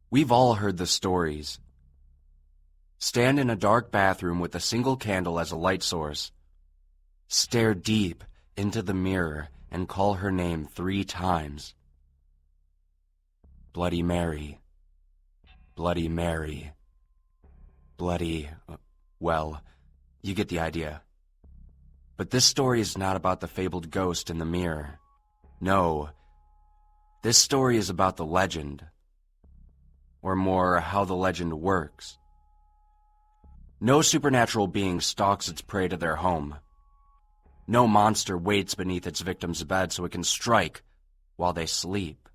We've all heard the stories. Stand in a dark bathroom with a single candle as a light source. Stare deep into the mirror and call her name 3 times. Bloody Mary. Bloody Mary. Bloody... well, you get the idea. But this story is not about the fabled ghost in the mirror. No. This story is about the legend. Or more, how the legend works. No supernatural being stalks its prey to their home. No monster waits beneath its victim's bed so it can strike while they sleep.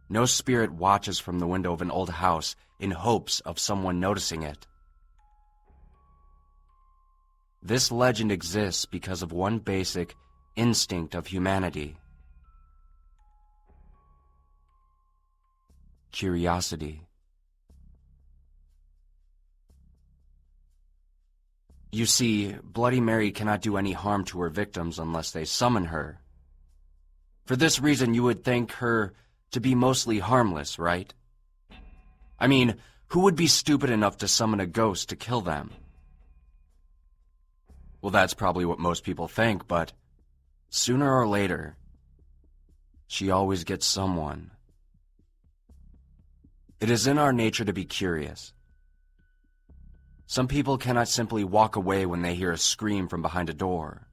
No spirit watches from the window of an old house in hopes of someone noticing it. This legend exists because of one basic instinct of humanity. Curiosity. You see, Bloody Mary cannot do any harm to her victims unless they summon her. For this reason, you would think her to be mostly harmless, right? I mean, who would be stupid enough to summon a ghost to kill them? Well, that's probably what most people think, but sooner or later, she always gets someone. It is in our nature to be curious. Some people cannot simply walk away when they hear a scream from behind a door.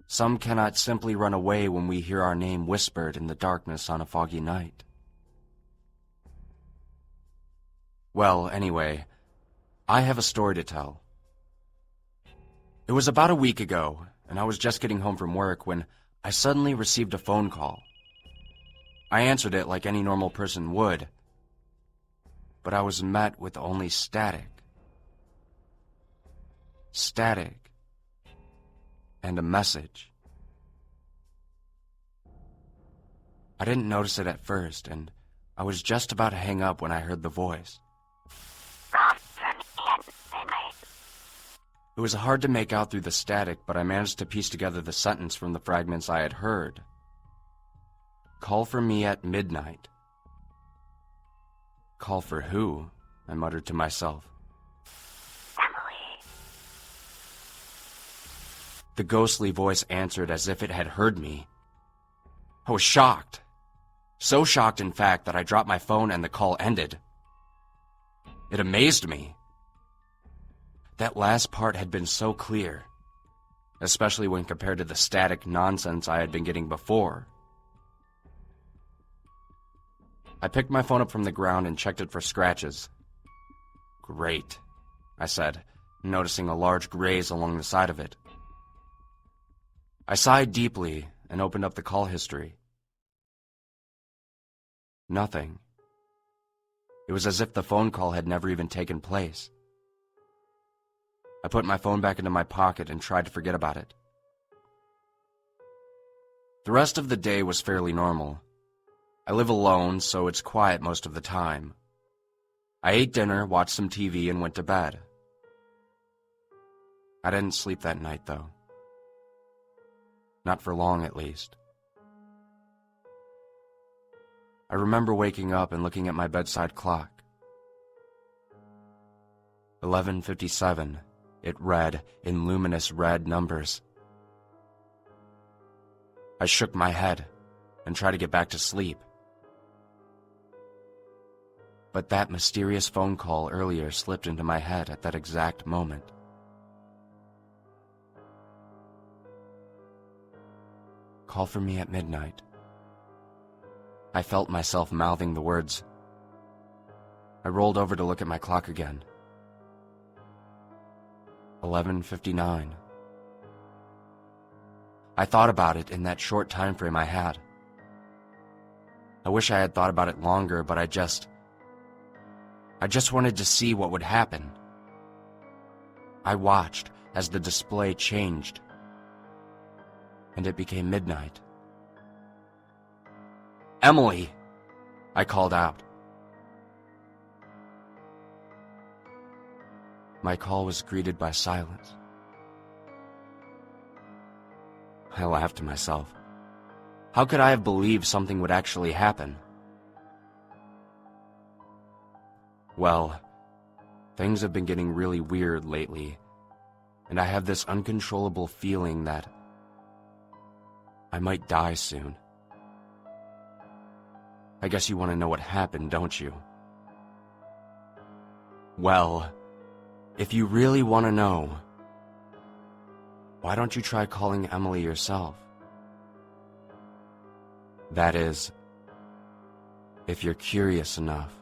Some cannot simply run away when we hear our name whispered in the darkness on a foggy night. Well, anyway, I have a story to tell. It was about a week ago, and I was just getting home from work when I suddenly received a phone call. I answered it like any normal person would, but I was met with only static. Static. And a message. I didn't notice it at first, and I was just about to hang up when I heard the voice. It was hard to make out through the static, but I managed to piece together the sentence from the fragments I had heard. Call for me at midnight. Call for who? I muttered to myself. Emily. The ghostly voice answered as if it had heard me. I was shocked. So shocked, in fact, that I dropped my phone and the call ended. It amazed me. That last part had been so clear, especially when compared to the static nonsense I had been getting before. I picked my phone up from the ground and checked it for scratches. Great, I said, noticing a large graze along the side of it. I sighed deeply and opened up the call history. Nothing. It was as if the phone call had never even taken place. I put my phone back into my pocket and tried to forget about it. The rest of the day was fairly normal. I live alone, so it's quiet most of the time. I ate dinner, watched some TV, and went to bed. I didn't sleep that night, though. Not for long, at least. I remember waking up and looking at my bedside clock. 11:57. It read in luminous red numbers. I shook my head and tried to get back to sleep. But that mysterious phone call earlier slipped into my head at that exact moment. Call for me at midnight. I felt myself mouthing the words. I rolled over to look at my clock again. 11:59. I thought about it in that short time frame I had. I wish I had thought about it longer, but I just wanted to see what would happen. I watched as the display changed, and it became midnight. Emily! I called out. My call was greeted by silence. I laughed to myself. How could I have believed something would actually happen? Well, things have been getting really weird lately, and I have this uncontrollable feeling that I might die soon. I guess you want to know what happened, don't you? Well, if you really want to know, why don't you try calling Emily yourself? That is, if you're curious enough.